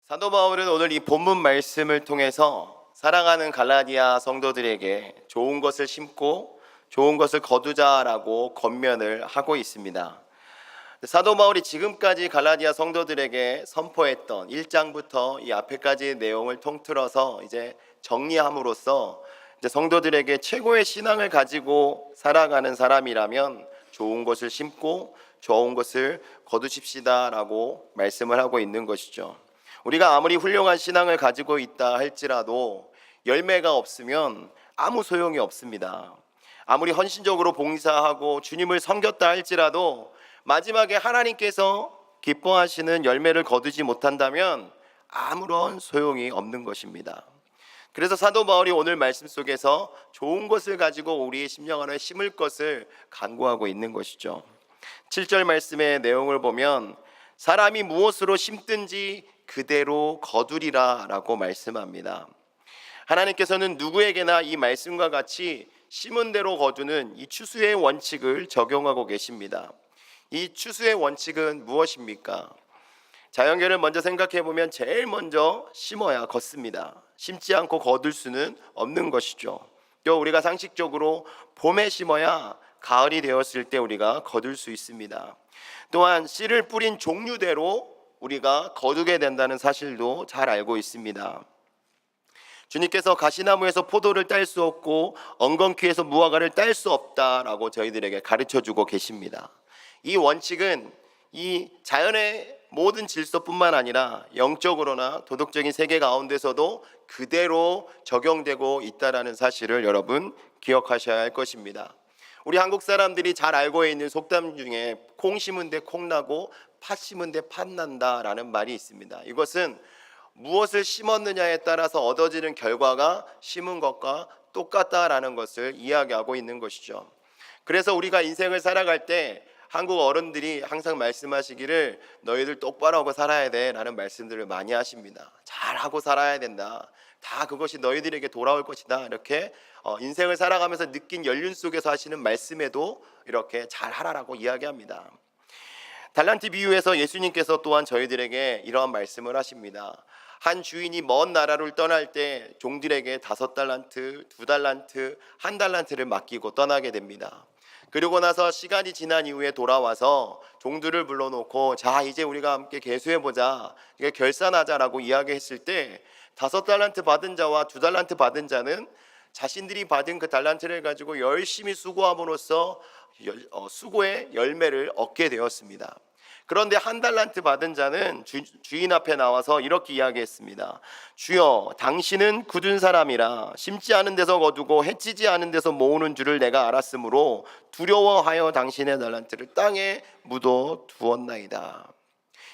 사도 바울은 오늘 이 본문 말씀을 통해서 사랑하는 갈라디아 성도들에게 좋은 것을 심고 좋은 것을 거두자라고 권면을 하고 있습니다. 사도 바울이 지금까지 갈라디아 성도들에게 선포했던 1장부터 이 앞에까지의 내용을 통틀어서 이제 정리함으로써 이제 성도들에게 최고의 신앙을 가지고 살아가는 사람이라면 좋은 것을 심고 좋은 것을 거두십시다라고 말씀을 하고 있는 것이죠. 우리가 아무리 훌륭한 신앙을 가지고 있다 할지라도 열매가 없으면 아무 소용이 없습니다. 아무리 헌신적으로 봉사하고 주님을 섬겼다 할지라도 마지막에 하나님께서 기뻐하시는 열매를 거두지 못한다면 아무런 소용이 없는 것입니다. 그래서 사도 바울이 오늘 말씀 속에서 좋은 것을 가지고 우리의 심령 안에 심을 것을 간구하고 있는 것이죠. 7절 말씀의 내용을 보면 사람이 무엇으로 심든지 그대로 거두리라 라고 말씀합니다. 하나님께서는 누구에게나 이 말씀과 같이 심은 대로 거두는 이 추수의 원칙을 적용하고 계십니다. 이 추수의 원칙은 무엇입니까? 자연계를 먼저 생각해 보면 제일 먼저 심어야 걷습니다. 심지 않고 거둘 수는 없는 것이죠. 또 우리가 상식적으로 봄에 심어야 가을이 되었을 때 우리가 거둘 수 있습니다. 또한 씨를 뿌린 종류대로 우리가 거두게 된다는 사실도 잘 알고 있습니다. 주님께서 가시나무에서 포도를 딸 수 없고 엉겅퀴에서 무화과를 딸 수 없다라고 저희들에게 가르쳐주고 계십니다. 이 원칙은 이 자연의 모든 질서뿐만 아니라 영적으로나 도덕적인 세계 가운데서도 그대로 적용되고 있다는 사실을 여러분 기억하셔야 할 것입니다. 우리 한국 사람들이 잘 알고 있는 속담 중에 콩 심은 데 콩 나고 팥 심은 데 팥 난다라는 말이 있습니다. 이것은 무엇을 심었느냐에 따라서 얻어지는 결과가 심은 것과 똑같다라는 것을 이야기하고 있는 것이죠. 그래서 우리가 인생을 살아갈 때 한국 어른들이 항상 말씀하시기를 너희들 똑바로 하고 살아야 돼 라는 말씀들을 많이 하십니다. 잘하고 살아야 된다. 다 그것이 너희들에게 돌아올 것이다. 이렇게 인생을 살아가면서 느낀 연륜 속에서 하시는 말씀에도 이렇게 잘하라라고 이야기합니다. 달란트 비유에서 예수님께서 또한 저희들에게 이러한 말씀을 하십니다. 한 주인이 먼 나라를 떠날 때 종들에게 5달란트, 2달란트, 1달란트를 맡기고 떠나게 됩니다. 그리고 나서 시간이 지난 이후에 돌아와서 종들을 불러놓고 자 이제 우리가 함께 계수해보자, 결산하자라고 이야기했을 때 5달란트 받은 자와 2달란트 받은 자는 자신들이 받은 그 달란트를 가지고 열심히 수고함으로써 수고의 열매를 얻게 되었습니다. 그런데 1달란트 받은 자는 주인 앞에 나와서 이렇게 이야기했습니다. 주여, 당신은 굳은 사람이라 심지 않은 데서 거두고 해치지 않은 데서 모으는 줄을 내가 알았으므로 두려워하여 당신의 달란트를 땅에 묻어 두었나이다.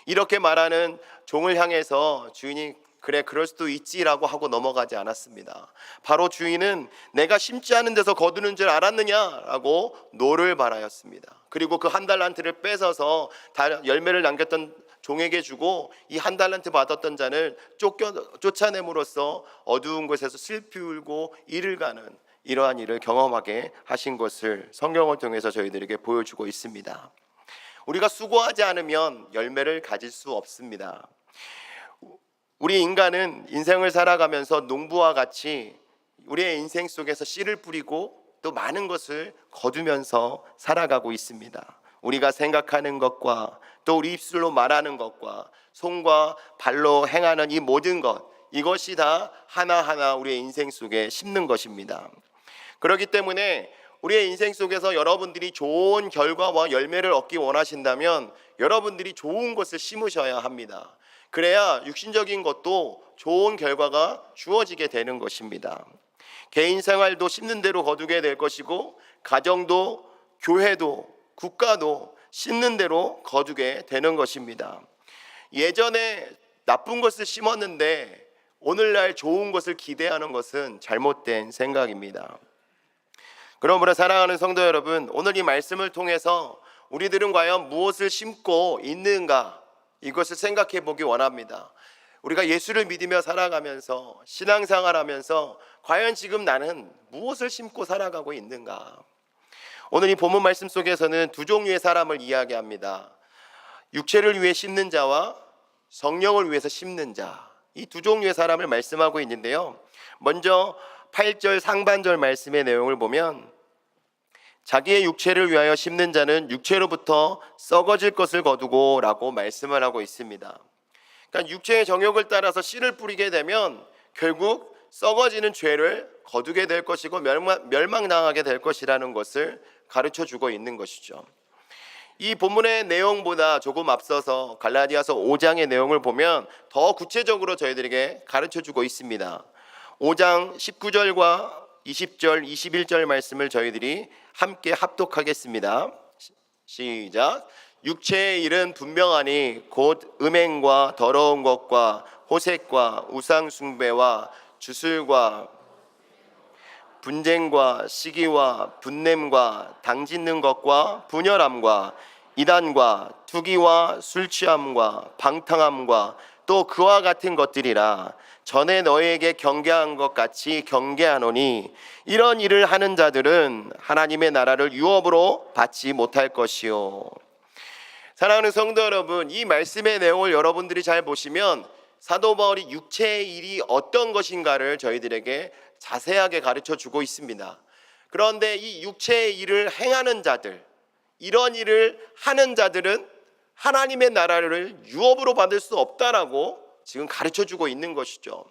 이렇게 말하는 종을 향해서 주인이 그래 그럴 수도 있지라고 하고 넘어가지 않았습니다. 바로 주인은 내가 심지 않은 데서 거두는 줄 알았느냐라고 노를 발하였습니다. 그리고 그 1달란트를 뺏어서 열매를 남겼던 종에게 주고 이 1달란트 받았던 자를 쫓아냄으로써 어두운 곳에서 슬피 울고 이를 가는 이러한 일을 경험하게 하신 것을 성경을 통해서 저희들에게 보여주고 있습니다. 우리가 수고하지 않으면 열매를 가질 수 없습니다. 우리 인간은 인생을 살아가면서 농부와 같이 우리의 인생 속에서 씨를 뿌리고 또 많은 것을 거두면서 살아가고 있습니다. 우리가 생각하는 것과 또 우리 입술로 말하는 것과 손과 발로 행하는 이 모든 것, 이것이 다 하나하나 우리의 인생 속에 심는 것입니다. 그렇기 때문에 우리의 인생 속에서 여러분들이 좋은 결과와 열매를 얻기 원하신다면 여러분들이 좋은 것을 심으셔야 합니다. 그래야 육신적인 것도 좋은 결과가 주어지게 되는 것입니다. 개인 생활도 심는 대로 거두게 될 것이고 가정도 교회도 국가도 심는 대로 거두게 되는 것입니다. 예전에 나쁜 것을 심었는데 오늘날 좋은 것을 기대하는 것은 잘못된 생각입니다. 그러므로 사랑하는 성도 여러분, 오늘 이 말씀을 통해서 우리들은 과연 무엇을 심고 있는가, 이것을 생각해 보기 원합니다. 우리가 예수를 믿으며 살아가면서 신앙생활하면서 과연 지금 나는 무엇을 심고 살아가고 있는가? 오늘 이 본문 말씀 속에서는 두 종류의 사람을 이야기합니다. 육체를 위해 심는 자와 성령을 위해서 심는 자, 이 두 종류의 사람을 말씀하고 있는데요. 먼저 8절 상반절 말씀의 내용을 보면 자기의 육체를 위하여 심는 자는 육체로부터 썩어질 것을 거두고 라고 말씀을 하고 있습니다. 그러니까 육체의 정욕을 따라서 씨를 뿌리게 되면 결국 썩어지는 죄를 거두게 될 것이고 멸망당하게 될 것이라는 것을 가르쳐 주고 있는 것이죠. 이 본문의 내용보다 조금 앞서서 갈라디아서 5장의 내용을 보면 더 구체적으로 저희들에게 가르쳐 주고 있습니다. 5장 19절과 20절, 21절 말씀을 저희들이 함께 합독하겠습니다. 시작. 육체의 일은 분명하니 곧 음행과 더러운 것과 호색과 우상 숭배와 주술과 분쟁과 시기와 분냄과 당짓는 것과 분열함과 이단과 투기와 술 취함과 방탕함과 또 그와 같은 것들이라. 전에 너희에게 경계한 것 같이 경계하노니 이런 일을 하는 자들은 하나님의 나라를 유업으로 받지 못할 것이요. 사랑하는 성도 여러분, 이 말씀의 내용을 여러분들이 잘 보시면 사도 바울이 육체의 일이 어떤 것인가를 저희들에게 자세하게 가르쳐 주고 있습니다. 그런데 이 육체의 일을 행하는 자들, 이런 일을 하는 자들은 하나님의 나라를 유업으로 받을 수 없다라고 지금 가르쳐 주고 있는 것이죠.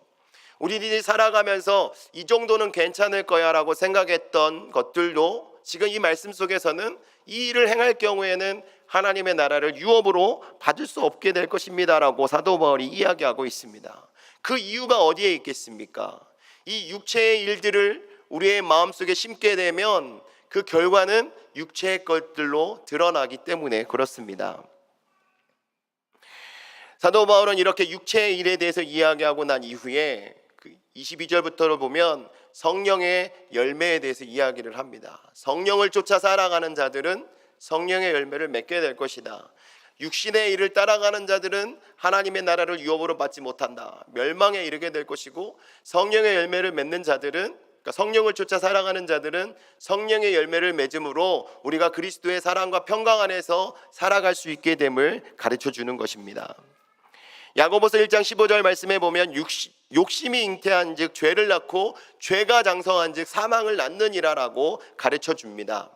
우리들이 살아가면서 이 정도는 괜찮을 거야 라고 생각했던 것들도 지금 이 말씀 속에서는 이 일을 행할 경우에는 하나님의 나라를 유업으로 받을 수 없게 될 것입니다 라고 사도 바울이 이야기하고 있습니다. 그 이유가 어디에 있겠습니까? 이 육체의 일들을 우리의 마음속에 심게 되면 그 결과는 육체의 것들로 드러나기 때문에 그렇습니다. 사도 바울은 이렇게 육체의 일에 대해서 이야기하고 난 이후에 22절부터를 보면 성령의 열매에 대해서 이야기를 합니다. 성령을 쫓아 살아가는 자들은 성령의 열매를 맺게 될 것이다. 육신의 일을 따라가는 자들은 하나님의 나라를 유업으로 받지 못한다. 멸망에 이르게 될 것이고, 성령의 열매를 맺는 자들은, 그러니까 성령을 쫓아 살아가는 자들은 성령의 열매를 맺음으로 우리가 그리스도의 사랑과 평강 안에서 살아갈 수 있게 됨을 가르쳐 주는 것입니다. 야고보서 1장 15절 말씀에 보면 욕심이 잉태한 즉 죄를 낳고 죄가 장성한 즉 사망을 낳느니라 라고 가르쳐 줍니다.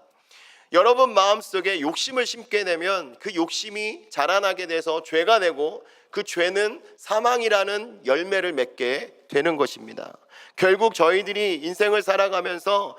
여러분 마음속에 욕심을 심게 되면 그 욕심이 자라나게 돼서 죄가 되고 그 죄는 사망이라는 열매를 맺게 되는 것입니다. 결국 저희들이 인생을 살아가면서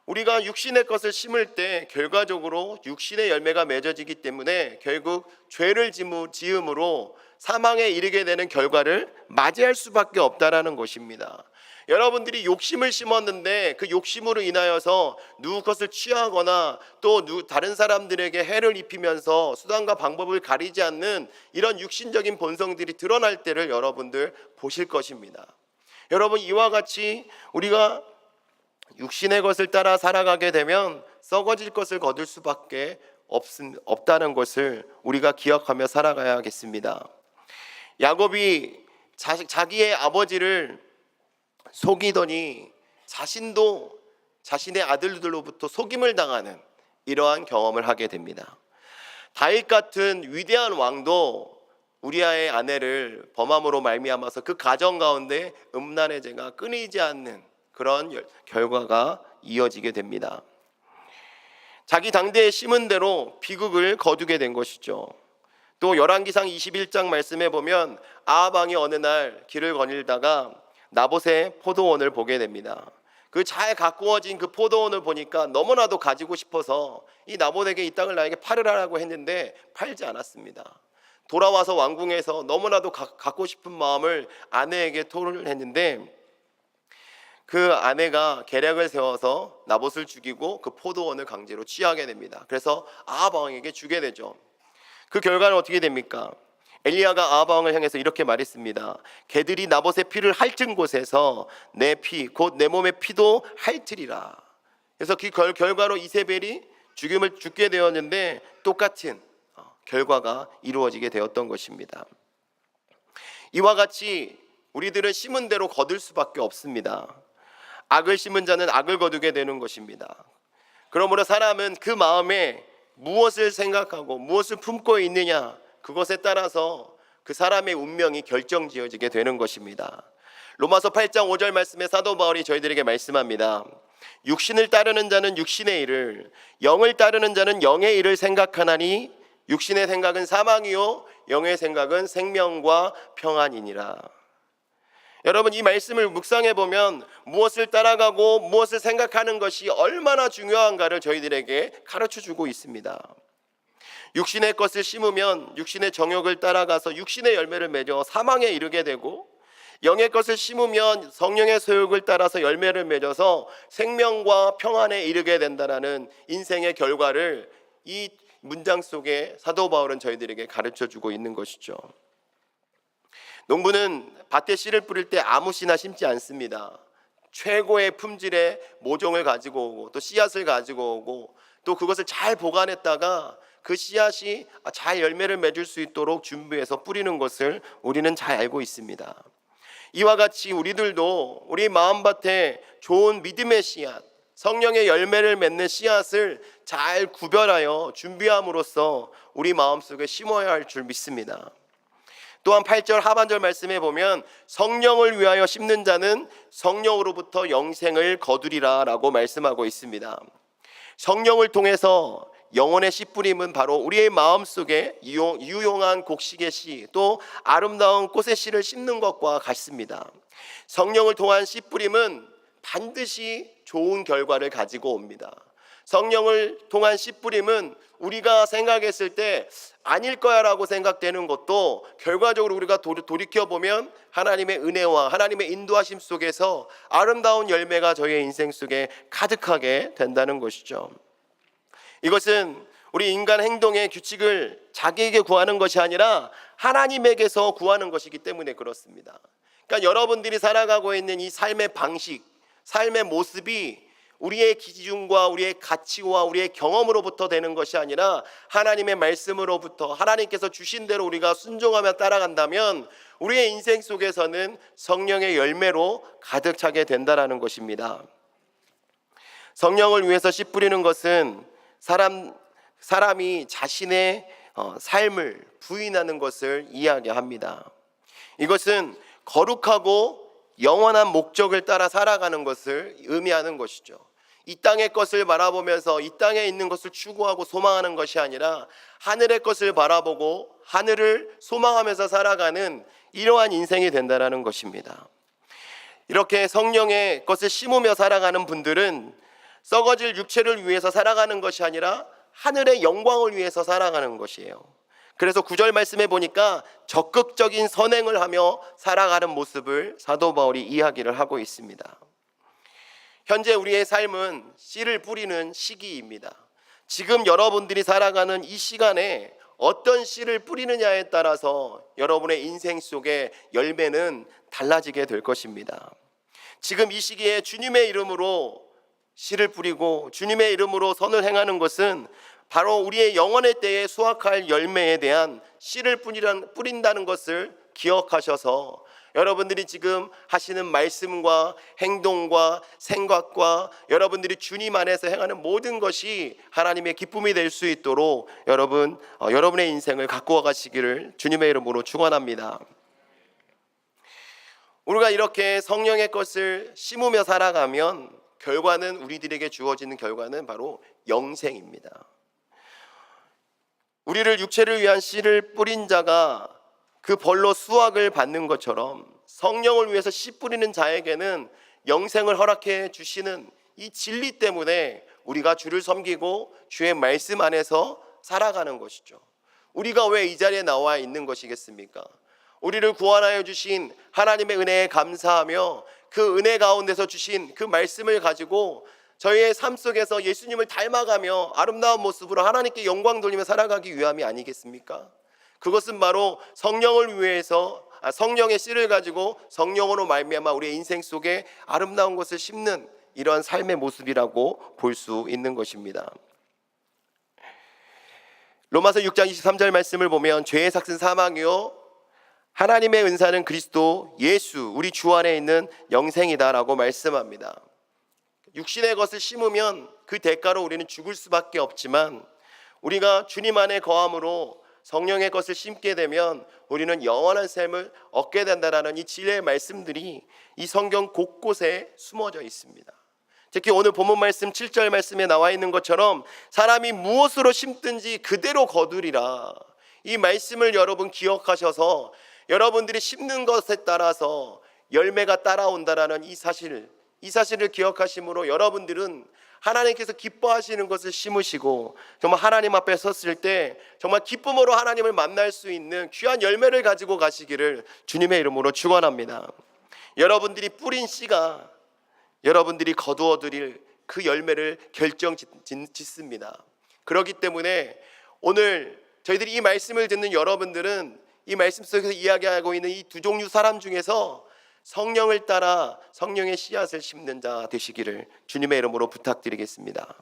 우리가 육신의 것을 심을 때 결과적으로 육신의 열매가 맺어지기 때문에 결국 죄를 지음으로 사망에 이르게 되는 결과를 맞이할 수밖에 없다라는 것입니다. 여러분들이 욕심을 심었는데 그 욕심으로 인하여서 누구 것을 취하거나 또 다른 사람들에게 해를 입히면서 수단과 방법을 가리지 않는 이런 육신적인 본성들이 드러날 때를 여러분들 보실 것입니다. 여러분, 이와 같이 우리가 육신의 것을 따라 살아가게 되면 썩어질 것을 거둘 수밖에 없다는 것을 우리가 기억하며 살아가야겠습니다. 야곱이 자기의 아버지를 속이더니 자신도 자신의 아들들로부터 속임을 당하는 이러한 경험을 하게 됩니다. 다윗 같은 위대한 왕도 우리아의 아내를 범함으로 말미암아서 그 가정 가운데 음란의 죄가 끊이지 않는 그런 결과가 이어지게 됩니다. 자기 당대에 심은 대로 비극을 거두게 된 것이죠. 또 열왕기상 21장 말씀에 보면 아합 왕이 어느 날 길을 거닐다가 나봇의 포도원을 보게 됩니다. 그 잘 가꾸어진 그 포도원을 보니까 너무나도 가지고 싶어서 이 나봇에게 이 땅을 나에게 팔으라고 했는데 팔지 않았습니다. 돌아와서 왕궁에서 너무나도 갖고 싶은 마음을 아내에게 토를 했는데 그 아내가 계략을 세워서 나봇을 죽이고 그 포도원을 강제로 취하게 됩니다. 그래서 아합 왕에게 주게 되죠. 그 결과는 어떻게 됩니까? 엘리야가 아합 왕을 향해서 이렇게 말했습니다. 개들이 나봇의 피를 핥은 곳에서 내 피, 곧 내 몸의 피도 핥으리라. 그래서 그 결과로 이세벨이 죽게 되었는데 똑같은 결과가 이루어지게 되었던 것입니다. 이와 같이 우리들은 심은 대로 거둘 수밖에 없습니다. 악을 심은 자는 악을 거두게 되는 것입니다. 그러므로 사람은 그 마음에 무엇을 생각하고 무엇을 품고 있느냐, 그것에 따라서 그 사람의 운명이 결정지어지게 되는 것입니다. 로마서 8장 5절 말씀에 사도 바울이 저희들에게 말씀합니다. 육신을 따르는 자는 육신의 일을, 영을 따르는 자는 영의 일을 생각하나니 육신의 생각은 사망이요 영의 생각은 생명과 평안이니라. 여러분, 이 말씀을 묵상해 보면 무엇을 따라가고 무엇을 생각하는 것이 얼마나 중요한가를 저희들에게 가르쳐 주고 있습니다. 육신의 것을 심으면 육신의 정욕을 따라가서 육신의 열매를 맺어 사망에 이르게 되고, 영의 것을 심으면 성령의 소욕을 따라서 열매를 맺어서 생명과 평안에 이르게 된다라는 인생의 결과를 이 문장 속에 사도 바울은 저희들에게 가르쳐 주고 있는 것이죠. 농부는 밭에 씨를 뿌릴 때 아무 씨나 심지 않습니다. 최고의 품질의 모종을 가지고 오고 또 씨앗을 가지고 오고 또 그것을 잘 보관했다가 그 씨앗이 잘 열매를 맺을 수 있도록 준비해서 뿌리는 것을 우리는 잘 알고 있습니다. 이와 같이 우리들도 우리 마음밭에 좋은 믿음의 씨앗, 성령의 열매를 맺는 씨앗을 잘 구별하여 준비함으로써 우리 마음속에 심어야 할 줄 믿습니다. 또한 8절 하반절 말씀에 보면 성령을 위하여 심는 자는 성령으로부터 영생을 거두리라 라고 말씀하고 있습니다. 성령을 통해서 영혼의 씨 뿌림은 바로 우리의 마음속에 유용한 곡식의 씨, 또 아름다운 꽃의 씨를 심는 것과 같습니다. 성령을 통한 씨 뿌림은 반드시 좋은 결과를 가지고 옵니다. 성령을 통한 씨 뿌림은 우리가 생각했을 때 아닐 거야 라고 생각되는 것도 결과적으로 우리가 돌이켜보면 하나님의 은혜와 하나님의 인도하심 속에서 아름다운 열매가 저희의 인생 속에 가득하게 된다는 것이죠. 이것은 우리 인간 행동의 규칙을 자기에게 구하는 것이 아니라 하나님에게서 구하는 것이기 때문에 그렇습니다. 그러니까 여러분들이 살아가고 있는 이 삶의 방식, 삶의 모습이 우리의 기준과 우리의 가치와 우리의 경험으로부터 되는 것이 아니라 하나님의 말씀으로부터, 하나님께서 주신 대로 우리가 순종하며 따라간다면 우리의 인생 속에서는 성령의 열매로 가득 차게 된다는 것입니다. 성령을 위해서 씨 뿌리는 것은 사람이 자신의 삶을 부인하는 것을 이야기합니다. 이것은 거룩하고 영원한 목적을 따라 살아가는 것을 의미하는 것이죠. 이 땅의 것을 바라보면서 이 땅에 있는 것을 추구하고 소망하는 것이 아니라 하늘의 것을 바라보고 하늘을 소망하면서 살아가는 이러한 인생이 된다는 것입니다. 이렇게 성령의 것을 심으며 살아가는 분들은 썩어질 육체를 위해서 살아가는 것이 아니라 하늘의 영광을 위해서 살아가는 것이에요. 그래서 9절 말씀에 보니까 적극적인 선행을 하며 살아가는 모습을 사도 바울이 이야기를 하고 있습니다. 현재 우리의 삶은 씨를 뿌리는 시기입니다. 지금 여러분들이 살아가는 이 시간에 어떤 씨를 뿌리느냐에 따라서 여러분의 인생 속의 열매는 달라지게 될 것입니다. 지금 이 시기에 주님의 이름으로 씨를 뿌리고 주님의 이름으로 선을 행하는 것은 바로 우리의 영원의 때에 수확할 열매에 대한 씨를 뿌린다는 것을 기억하셔서 여러분들이 지금 하시는 말씀과 행동과 생각과 여러분들이 주님 안에서 행하는 모든 것이 하나님의 기쁨이 될 수 있도록 여러분의 인생을 가꾸어 가시기를 주님의 이름으로 축원합니다. 우리가 이렇게 성령의 것을 심으며 살아가면 결과는 우리들에게 주어지는 결과는 바로 영생입니다. 우리를 육체를 위한 씨를 뿌린 자가 그 벌로 수확을 받는 것처럼 성령을 위해서 씨 뿌리는 자에게는 영생을 허락해 주시는 이 진리 때문에 우리가 주를 섬기고 주의 말씀 안에서 살아가는 것이죠. 우리가 왜 이 자리에 나와 있는 것이겠습니까? 우리를 구원하여 주신 하나님의 은혜에 감사하며 그 은혜 가운데서 주신 그 말씀을 가지고 저희의 삶 속에서 예수님을 닮아가며 아름다운 모습으로 하나님께 영광 돌리며 살아가기 위함이 아니겠습니까? 그것은 바로 성령을 위해서 성령의 씨를 가지고 성령으로 말미암아 우리의 인생 속에 아름다운 것을 심는 이러한 삶의 모습이라고 볼 수 있는 것입니다. 로마서 6장 23절 말씀을 보면 죄의 삭은 사망이요 하나님의 은사는 그리스도 예수 우리 주 안에 있는 영생이다라고 말씀합니다. 육신의 것을 심으면 그 대가로 우리는 죽을 수밖에 없지만 우리가 주님 안에 거함으로 성령의 것을 심게 되면 우리는 영원한 삶을 얻게 된다라는 이 진리의 말씀들이 이 성경 곳곳에 숨어져 있습니다. 특히 오늘 본문 말씀 7절 말씀에 나와 있는 것처럼 사람이 무엇으로 심든지 그대로 거두리라. 이 말씀을 여러분 기억하셔서 여러분들이 심는 것에 따라서 열매가 따라온다라는 이 사실을 기억하심으로 여러분들은 하나님께서 기뻐하시는 것을 심으시고 정말 하나님 앞에 섰을 때 정말 기쁨으로 하나님을 만날 수 있는 귀한 열매를 가지고 가시기를 주님의 이름으로 축원합니다. 여러분들이 뿌린 씨가 여러분들이 거두어 드릴 그 열매를 결정짓습니다. 그렇기 때문에 오늘 저희들이 이 말씀을 듣는 여러분들은 이 말씀 속에서 이야기하고 있는 이 두 종류 사람 중에서 성령을 따라 성령의 씨앗을 심는 자 되시기를 주님의 이름으로 부탁드리겠습니다.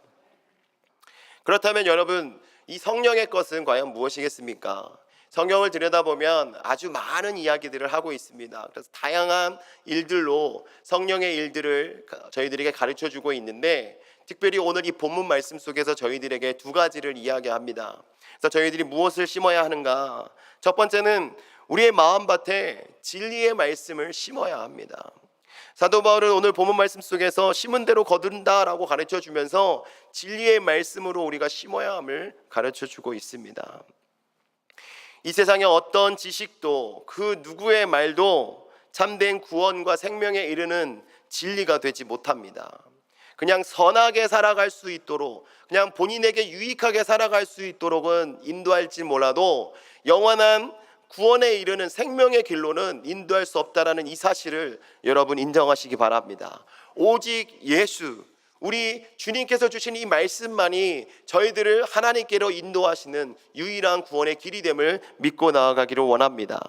그렇다면 여러분, 이 성령의 것은 과연 무엇이겠습니까? 성경을 들여다보면 아주 많은 이야기들을 하고 있습니다. 그래서 다양한 일들로 성령의 일들을 저희들에게 가르쳐주고 있는데, 특별히 오늘 이 본문 말씀 속에서 저희들에게 두 가지를 이야기합니다. 그래서 저희들이 무엇을 심어야 하는가? 첫 번째는 우리의 마음밭에 진리의 말씀을 심어야 합니다. 사도 바울은 오늘 본문 말씀 속에서 심은 대로 거둔다라고 가르쳐주면서 진리의 말씀으로 우리가 심어야 함을 가르쳐주고 있습니다. 이 세상의 어떤 지식도 그 누구의 말도 참된 구원과 생명에 이르는 진리가 되지 못합니다. 그냥 선하게 살아갈 수 있도록, 그냥 본인에게 유익하게 살아갈 수 있도록은 인도할지 몰라도 영원한 구원에 이르는 생명의 길로는 인도할 수 없다라는 이 사실을 여러분 인정하시기 바랍니다. 오직 예수, 우리 주님께서 주신 이 말씀만이 저희들을 하나님께로 인도하시는 유일한 구원의 길이 됨을 믿고 나아가기를 원합니다.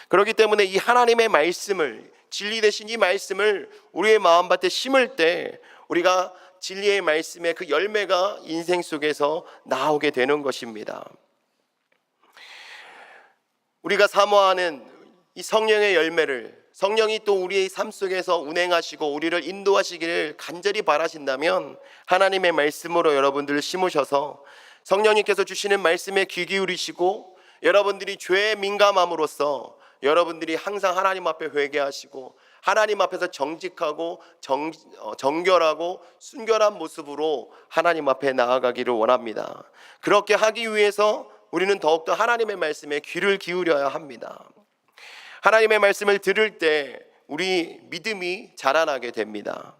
그렇기 때문에 이 하나님의 말씀을, 진리 되신 이 말씀을 우리의 마음밭에 심을 때 우리가 진리의 말씀의 그 열매가 인생 속에서 나오게 되는 것입니다. 우리가 사모하는 이 성령의 열매를 성령이 또 우리의 삶 속에서 운행하시고 우리를 인도하시기를 간절히 바라신다면 하나님의 말씀으로 여러분들을 심으셔서 성령님께서 주시는 말씀에 귀 기울이시고 여러분들이 죄에 민감함으로써 여러분들이 항상 하나님 앞에 회개하시고 하나님 앞에서 정직하고 정결하고 순결한 모습으로 하나님 앞에 나아가기를 원합니다. 그렇게 하기 위해서 우리는 더욱더 하나님의 말씀에 귀를 기울여야 합니다. 하나님의 말씀을 들을 때 우리 믿음이 자라나게 됩니다.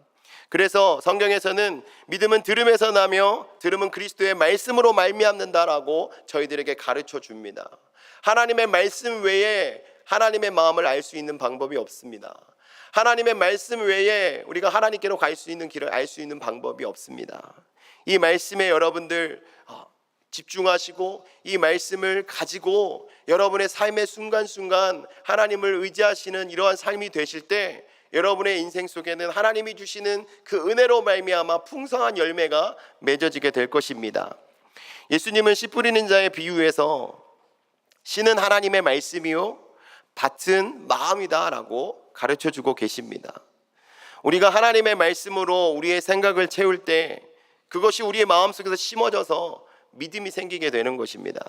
그래서 성경에서는 믿음은 들음에서 나며 들음은 그리스도의 말씀으로 말미암는다라고 저희들에게 가르쳐 줍니다. 하나님의 말씀 외에 하나님의 마음을 알 수 있는 방법이 없습니다. 하나님의 말씀 외에 우리가 하나님께로 갈 수 있는 길을 알 수 있는 방법이 없습니다. 이 말씀에 여러분들 집중하시고 이 말씀을 가지고 여러분의 삶의 순간순간 하나님을 의지하시는 이러한 삶이 되실 때 여러분의 인생 속에는 하나님이 주시는 그 은혜로 말미암아 풍성한 열매가 맺어지게 될 것입니다. 예수님은 씨 뿌리는 자의 비유에서 씨는 하나님의 말씀이요 밭은 마음이다라고 가르쳐주고 계십니다. 우리가 하나님의 말씀으로 우리의 생각을 채울 때 그것이 우리의 마음속에서 심어져서 믿음이 생기게 되는 것입니다.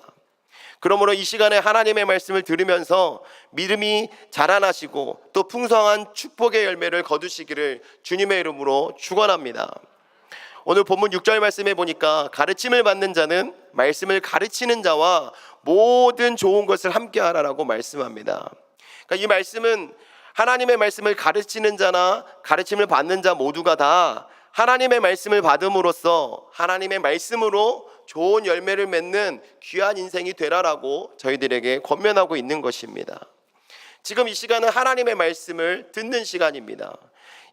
그러므로 이 시간에 하나님의 말씀을 들으면서 믿음이 자라나시고 또 풍성한 축복의 열매를 거두시기를 주님의 이름으로 축원합니다. 오늘 본문 6절 말씀에 보니까 가르침을 받는 자는 말씀을 가르치는 자와 모든 좋은 것을 함께 하라라고 말씀합니다. 그러니까 이 말씀은 하나님의 말씀을 가르치는 자나 가르침을 받는 자 모두가 다 하나님의 말씀을 받음으로써 하나님의 말씀으로 좋은 열매를 맺는 귀한 인생이 되라라고 저희들에게 권면하고 있는 것입니다. 지금 이 시간은 하나님의 말씀을 듣는 시간입니다.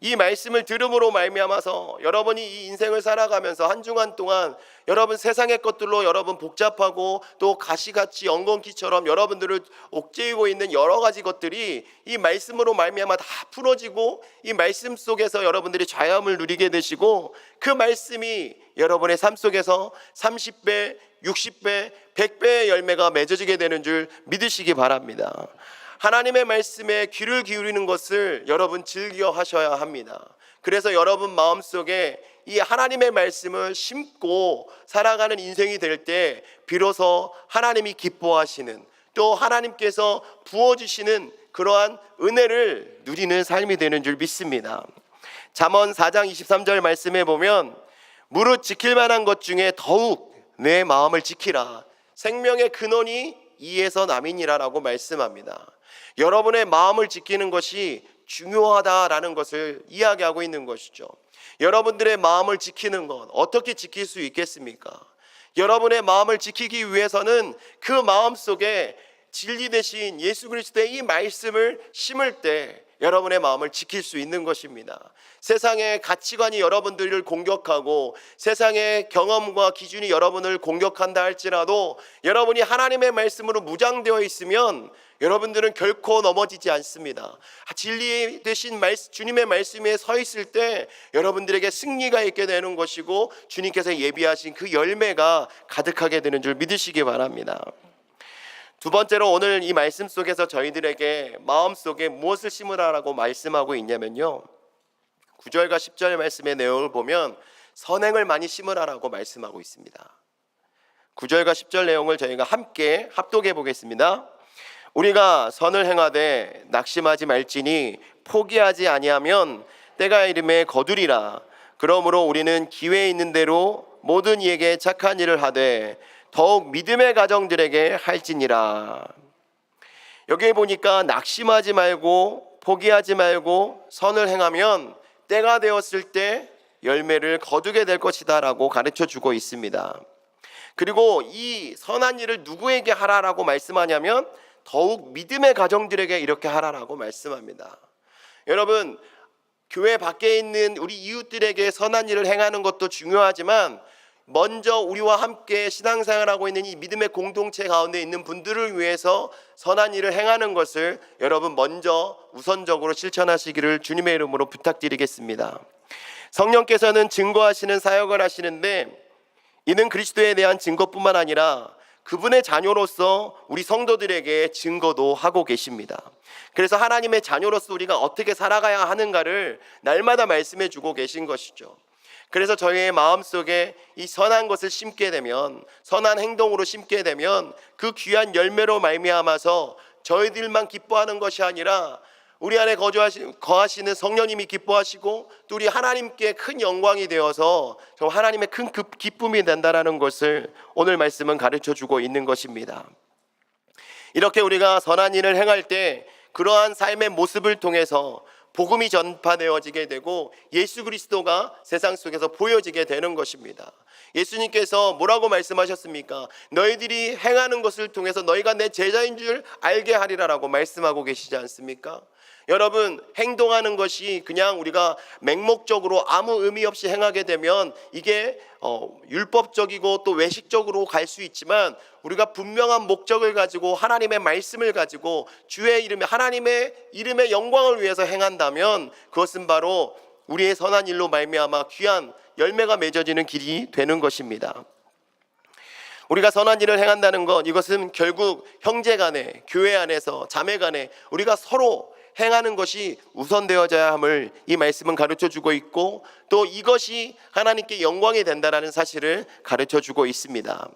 이 말씀을 들음으로 말미암아서 여러분이 이 인생을 살아가면서 한 주간 동안 여러분 세상의 것들로 여러분 복잡하고 또 가시같이 엉겅퀴처럼 여러분들을 옥죄이고 있는 여러 가지 것들이 이 말씀으로 말미암아 다 풀어지고 이 말씀 속에서 여러분들이 자유함을 누리게 되시고 그 말씀이 여러분의 삶 속에서 30배, 60배, 100배의 열매가 맺어지게 되는 줄 믿으시기 바랍니다. 하나님의 말씀에 귀를 기울이는 것을 여러분 즐겨 하셔야 합니다. 그래서 여러분 마음속에 이 하나님의 말씀을 심고 살아가는 인생이 될 때 비로소 하나님이 기뻐하시는, 또 하나님께서 부어주시는 그러한 은혜를 누리는 삶이 되는 줄 믿습니다. 잠언 4장 23절 말씀에 보면 무릇 지킬 만한 것 중에 더욱 내 마음을 지키라. 생명의 근원이 이에서 남이니라라고 말씀합니다. 여러분의 마음을 지키는 것이 중요하다라는 것을 이야기하고 있는 것이죠. 여러분들의 마음을 지키는 것, 어떻게 지킬 수 있겠습니까? 여러분의 마음을 지키기 위해서는 그 마음 속에 진리 대신 예수 그리스도의 이 말씀을 심을 때 여러분의 마음을 지킬 수 있는 것입니다. 세상의 가치관이 여러분들을 공격하고 세상의 경험과 기준이 여러분을 공격한다 할지라도 여러분이 하나님의 말씀으로 무장되어 있으면 여러분들은 결코 넘어지지 않습니다. 진리 대신 주님의 말씀에 서 있을 때 여러분들에게 승리가 있게 되는 것이고 주님께서 예비하신 그 열매가 가득하게 되는 줄 믿으시기 바랍니다. 두 번째로 오늘 이 말씀 속에서 저희들에게 마음속에 무엇을 심으라라고 말씀하고 있냐면요, 9절과 10절 말씀의 내용을 보면 선행을 많이 심으라라고 말씀하고 있습니다. 9절과 10절 내용을 저희가 함께 합독해 보겠습니다. 우리가 선을 행하되 낙심하지 말지니 포기하지 아니하면 때가 이름에 거두리라. 그러므로 우리는 기회 있는 대로 모든 이에게 착한 일을 하되 더욱 믿음의 가정들에게 할지니라. 여기에 보니까 낙심하지 말고 포기하지 말고 선을 행하면 때가 되었을 때 열매를 거두게 될 것이다 라고 가르쳐 주고 있습니다. 그리고 이 선한 일을 누구에게 하라라고 말씀하냐면 더욱 믿음의 가정들에게 이렇게 하라라고 말씀합니다. 여러분, 교회 밖에 있는 우리 이웃들에게 선한 일을 행하는 것도 중요하지만 먼저 우리와 함께 신앙생활하고 있는 이 믿음의 공동체 가운데 있는 분들을 위해서 선한 일을 행하는 것을 여러분 먼저 우선적으로 실천하시기를 주님의 이름으로 부탁드리겠습니다. 성령께서는 증거하시는 사역을 하시는데 이는 그리스도에 대한 증거뿐만 아니라 그분의 자녀로서 우리 성도들에게 증거도 하고 계십니다. 그래서 하나님의 자녀로서 우리가 어떻게 살아가야 하는가를 날마다 말씀해 주고 계신 것이죠. 그래서 저희의 마음속에 이 선한 것을 심게 되면, 선한 행동으로 심게 되면 그 귀한 열매로 말미암아서 저희들만 기뻐하는 것이 아니라 우리 안에 거하시는 성령님이 기뻐하시고 또 우리 하나님께 큰 영광이 되어서 저 하나님의 큰 기쁨이 된다라는 것을 오늘 말씀은 가르쳐 주고 있는 것입니다. 이렇게 우리가 선한 일을 행할 때 그러한 삶의 모습을 통해서 복음이 전파되어지게 되고 예수 그리스도가 세상 속에서 보여지게 되는 것입니다. 예수님께서 뭐라고 말씀하셨습니까? 너희들이 행하는 것을 통해서 너희가 내 제자인 줄 알게 하리라라고 말씀하고 계시지 않습니까? 여러분, 행동하는 것이 그냥 우리가 맹목적으로 아무 의미 없이 행하게 되면 이게 율법적이고 또 외식적으로 갈 수 있지만 우리가 분명한 목적을 가지고 하나님의 말씀을 가지고 주의 이름에 하나님의 이름의 영광을 위해서 행한다면 그것은 바로 우리의 선한 일로 말미암아 귀한 열매가 맺어지는 길이 되는 것입니다. 우리가 선한 일을 행한다는 것, 이것은 결국 형제 간에, 교회 안에서, 자매 간에 우리가 서로 행하는 것이 우선되어져야 함을 이 말씀은 가르쳐주고 있고 또 이것이 하나님께 영광이 된다는 사실을 가르쳐주고 있습니다.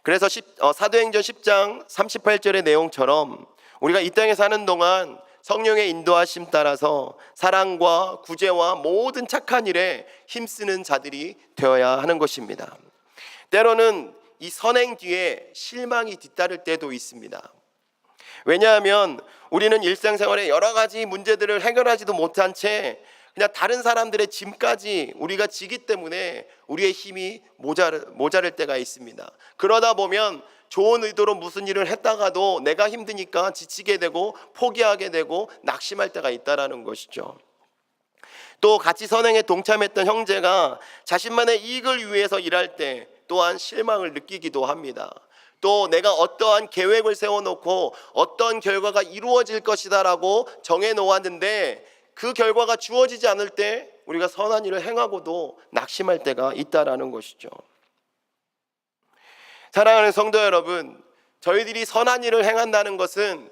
그래서 사도행전 10장 38절의 내용처럼 우리가 이 땅에 사는 동안 성령의 인도하심 따라서 사랑과 구제와 모든 착한 일에 힘쓰는 자들이 되어야 하는 것입니다. 때로는 이 선행 뒤에 실망이 뒤따를 때도 있습니다. 왜냐하면 우리는 일상생활에 여러 가지 문제들을 해결하지도 못한 채 그냥 다른 사람들의 짐까지 우리가 지기 때문에 우리의 힘이 모자랄 때가 있습니다. 그러다 보면 좋은 의도로 무슨 일을 했다가도 내가 힘드니까 지치게 되고 포기하게 되고 낙심할 때가 있다라는 것이죠. 또 같이 선행에 동참했던 형제가 자신만의 이익을 위해서 일할 때 또한 실망을 느끼기도 합니다. 또 내가 어떠한 계획을 세워놓고 어떤 결과가 이루어질 것이다라고 정해놓았는데 그 결과가 주어지지 않을 때 우리가 선한 일을 행하고도 낙심할 때가 있다라는 것이죠. 사랑하는 성도 여러분, 저희들이 선한 일을 행한다는 것은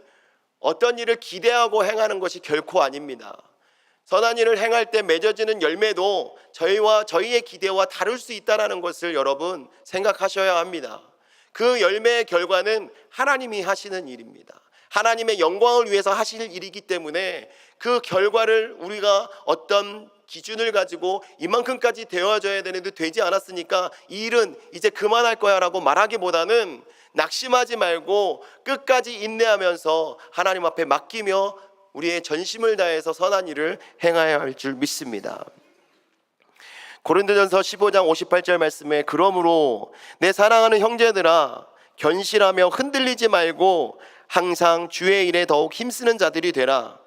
어떤 일을 기대하고 행하는 것이 결코 아닙니다. 선한 일을 행할 때 맺어지는 열매도 저희의 기대와 다를 수 있다는 것을 여러분 생각하셔야 합니다. 그 열매의 결과는 하나님이 하시는 일입니다. 하나님의 영광을 위해서 하실 일이기 때문에 그 결과를 우리가 어떤 기준을 가지고 이만큼까지 되어져야 되는데 되지 않았으니까 이 일은 이제 그만할 거야 라고 말하기보다는 낙심하지 말고 끝까지 인내하면서 하나님 앞에 맡기며 우리의 전심을 다해서 선한 일을 행해야 할 줄 믿습니다. 고린도전서 15장 58절 말씀에 그러므로 내 사랑하는 형제들아 견실하며 흔들리지 말고 항상 주의 일에 더욱 힘쓰는 자들이 되라.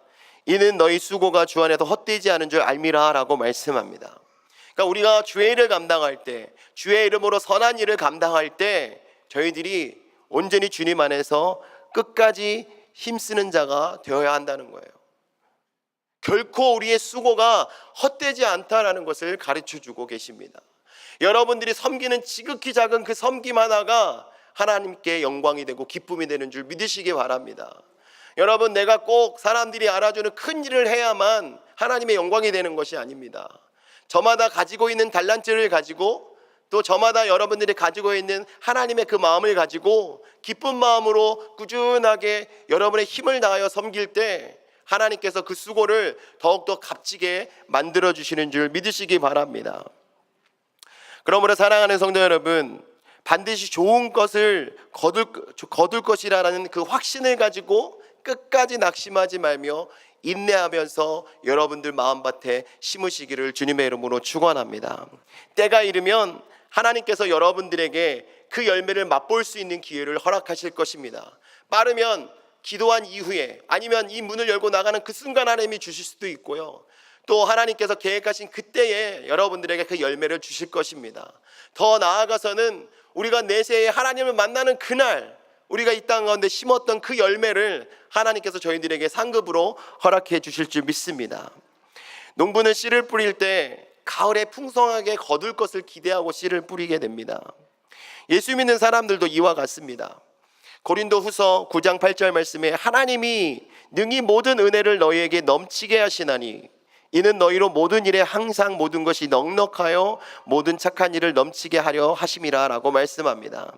이는 너희 수고가 주 안에서 헛되지 않은 줄 알미라 라고 말씀합니다. 그러니까 우리가 주의 일을 감당할 때, 주의 이름으로 선한 일을 감당할 때 저희들이 온전히 주님 안에서 끝까지 힘쓰는 자가 되어야 한다는 거예요. 결코 우리의 수고가 헛되지 않다라는 것을 가르쳐주고 계십니다. 여러분들이 섬기는 지극히 작은 그 섬김 하나가 하나님께 영광이 되고 기쁨이 되는 줄 믿으시기 바랍니다. 여러분, 내가 꼭 사람들이 알아주는 큰 일을 해야만 하나님의 영광이 되는 것이 아닙니다. 저마다 가지고 있는 달란트를 가지고 또 저마다 여러분들이 가지고 있는 하나님의 그 마음을 가지고 기쁜 마음으로 꾸준하게 여러분의 힘을 다하여 섬길 때 하나님께서 그 수고를 더욱더 값지게 만들어주시는 줄 믿으시기 바랍니다. 그러므로 사랑하는 성도 여러분, 반드시 좋은 것을 거둘 것이라는 그 확신을 가지고 끝까지 낙심하지 말며 인내하면서 여러분들 마음밭에 심으시기를 주님의 이름으로 축원합니다. 때가 이르면 하나님께서 여러분들에게 그 열매를 맛볼 수 있는 기회를 허락하실 것입니다. 빠르면 기도한 이후에 아니면 이 문을 열고 나가는 그 순간 하나님이 주실 수도 있고요. 또 하나님께서 계획하신 그때에 여러분들에게 그 열매를 주실 것입니다. 더 나아가서는 우리가 내세에 하나님을 만나는 그날 우리가 이 땅 가운데 심었던 그 열매를 하나님께서 저희들에게 상급으로 허락해 주실 줄 믿습니다. 농부는 씨를 뿌릴 때 가을에 풍성하게 거둘 것을 기대하고 씨를 뿌리게 됩니다. 예수 믿는 사람들도 이와 같습니다. 고린도후서 9장 8절 말씀에 하나님이 능히 모든 은혜를 너희에게 넘치게 하시나니 이는 너희로 모든 일에 항상 모든 것이 넉넉하여 모든 착한 일을 넘치게 하려 하심이라 라고 말씀합니다.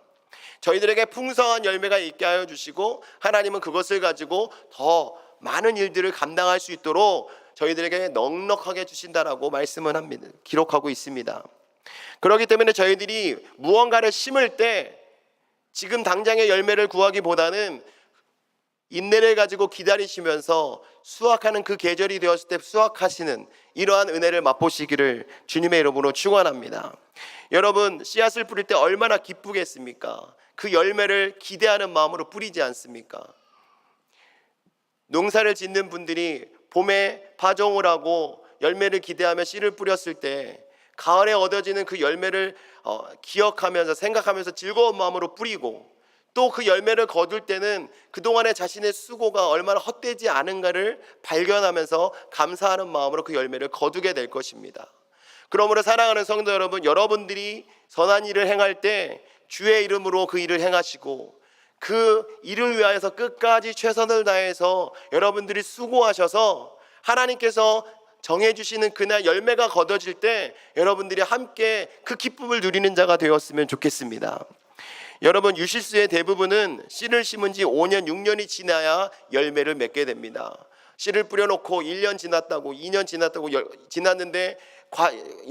저희들에게 풍성한 열매가 있게 하여 주시고 하나님은 그것을 가지고 더 많은 일들을 감당할 수 있도록 저희들에게 넉넉하게 주신다라고 말씀을 합니다. 기록하고 있습니다. 그렇기 때문에 저희들이 무언가를 심을 때 지금 당장의 열매를 구하기보다는 인내를 가지고 기다리시면서 수확하는 그 계절이 되었을 때 수확하시는 이러한 은혜를 맛보시기를 주님의 이름으로 축원합니다. 여러분, 씨앗을 뿌릴 때 얼마나 기쁘겠습니까? 그 열매를 기대하는 마음으로 뿌리지 않습니까? 농사를 짓는 분들이 봄에 파종을 하고 열매를 기대하며 씨를 뿌렸을 때 가을에 얻어지는 그 열매를 기억하면서 생각하면서 즐거운 마음으로 뿌리고 또 그 열매를 거둘 때는 그동안의 자신의 수고가 얼마나 헛되지 않은가를 발견하면서 감사하는 마음으로 그 열매를 거두게 될 것입니다. 그러므로 사랑하는 성도 여러분, 여러분들이 선한 일을 행할 때 주의 이름으로 그 일을 행하시고 그 일을 위하여서 끝까지 최선을 다해서 여러분들이 수고하셔서 하나님께서 정해주시는 그날 열매가 거둬질 때 여러분들이 함께 그 기쁨을 누리는 자가 되었으면 좋겠습니다. 여러분, 유실수의 대부분은 씨를 심은 지 5년, 6년이 지나야 열매를 맺게 됩니다. 씨를 뿌려놓고 1년 지났다고 2년 지났는데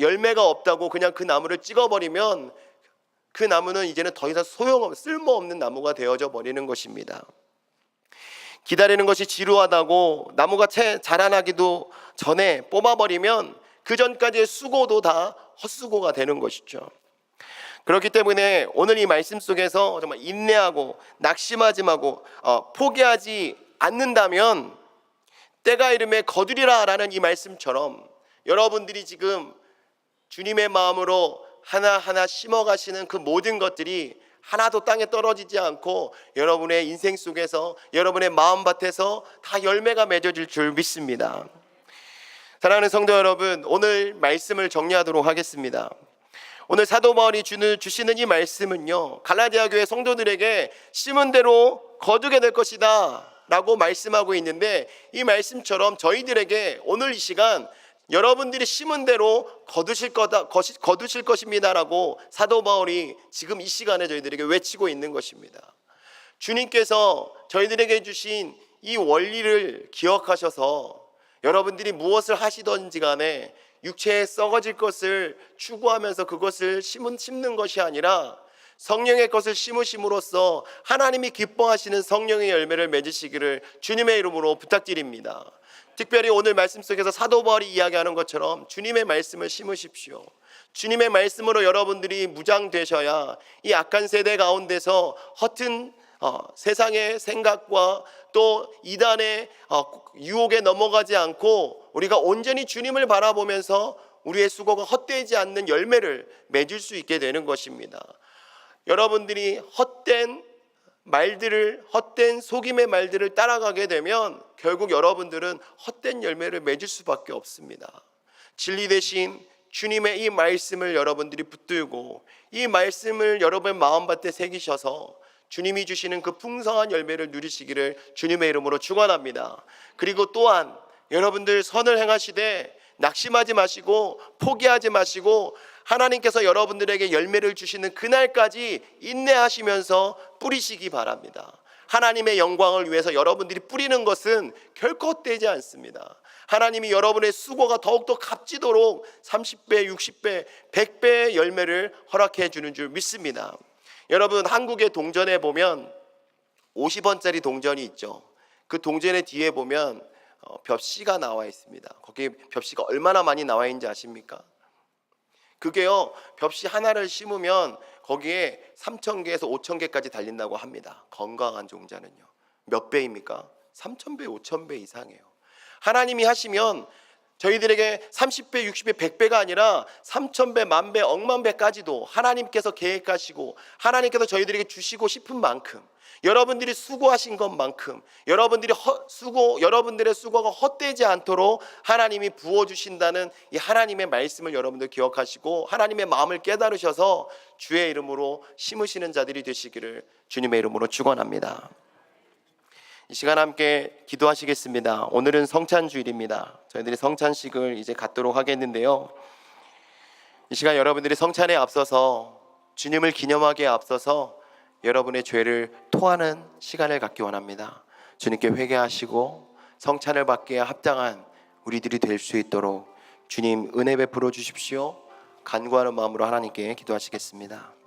열매가 없다고 그냥 그 나무를 찍어버리면 그 나무는 이제는 더 이상 쓸모없는 나무가 되어져 버리는 것입니다. 기다리는 것이 지루하다고 나무가 자라나기도 전에 뽑아버리면 그 전까지의 수고도 다 헛수고가 되는 것이죠. 그렇기 때문에 오늘 이 말씀 속에서 정말 인내하고 낙심하지 말고 포기하지 않는다면 때가 이름에 거두리라 라는 이 말씀처럼 여러분들이 지금 주님의 마음으로 하나하나 심어가시는 그 모든 것들이 하나도 땅에 떨어지지 않고 여러분의 인생 속에서 여러분의 마음밭에서 다 열매가 맺어질 줄 믿습니다. 사랑하는 성도 여러분, 오늘 말씀을 정리하도록 하겠습니다. 오늘 사도 바울이 주시는 이 말씀은요, 갈라디아 교회 성도들에게 심은 대로 거두게 될 것이다 라고 말씀하고 있는데, 이 말씀처럼 저희들에게 오늘 이 시간 여러분들이 심은 대로 거두실 것입니다라고 사도 바울이 지금 이 시간에 저희들에게 외치고 있는 것입니다. 주님께서 저희들에게 주신 이 원리를 기억하셔서 여러분들이 무엇을 하시든지 간에 육체에 썩어질 것을 추구하면서 그것을 심는 것이 아니라 성령의 것을 심으심으로써 하나님이 기뻐하시는 성령의 열매를 맺으시기를 주님의 이름으로 부탁드립니다. 특별히 오늘 말씀 속에서 사도 바울이 이야기하는 것처럼 주님의 말씀을 심으십시오. 주님의 말씀으로 여러분들이 무장되셔야 이 악한 세대 가운데서 허튼 세상의 생각과 또 이단의 유혹에 넘어가지 않고 우리가 온전히 주님을 바라보면서 우리의 수고가 헛되지 않는 열매를 맺을 수 있게 되는 것입니다. 여러분들이 헛된 속임의 말들을 따라가게 되면 결국 여러분들은 헛된 열매를 맺을 수밖에 없습니다. 진리 대신 주님의 이 말씀을 여러분들이 붙들고 이 말씀을 여러분의 마음밭에 새기셔서 주님이 주시는 그 풍성한 열매를 누리시기를 주님의 이름으로 축원합니다. 그리고 또한 여러분들 선을 행하시되 낙심하지 마시고 포기하지 마시고 하나님께서 여러분들에게 열매를 주시는 그날까지 인내하시면서 뿌리시기 바랍니다. 하나님의 영광을 위해서 여러분들이 뿌리는 것은 결코 헛되지 않습니다. 하나님이 여러분의 수고가 더욱더 값지도록 30배, 60배, 100배의 열매를 허락해 주는 줄 믿습니다. 여러분, 한국의 동전에 보면 50원짜리 동전이 있죠. 그 동전의 뒤에 보면 벽시가 나와 있습니다. 거기에 벽시가 얼마나 많이 나와 있는지 아십니까? 그게요, 벽시 하나를 심으면 거기에 3,000개에서 5,000개까지 달린다고 합니다. 건강한 종자는요. 몇 배입니까? 3,000배, 5,000배 이상이에요. 하나님이 하시면 저희들에게 30배, 60배, 100배가 아니라 3,000배, 만배, 억만배까지도 하나님께서 계획하시고 하나님께서 저희들에게 주시고 싶은 만큼, 여러분들이 수고하신 것만큼 여러분들의 수고가 헛되지 않도록 하나님이 부어주신다는 이 하나님의 말씀을 여러분들 기억하시고 하나님의 마음을 깨달으셔서 주의 이름으로 심으시는 자들이 되시기를 주님의 이름으로 축원합니다. 이 시간 함께 기도하시겠습니다. 오늘은 성찬주일입니다. 저희들이 성찬식을 이제 갖도록 하겠는데요, 이 시간 여러분들이 성찬에 앞서서 주님을 기념하기에 앞서서 여러분의 죄를 토하는 시간을 갖기 원합니다. 주님께 회개하시고 성찬을 받기에 합당한 우리들이 될 수 있도록 주님 은혜 베풀어 주십시오. 간구하는 마음으로 하나님께 기도하시겠습니다.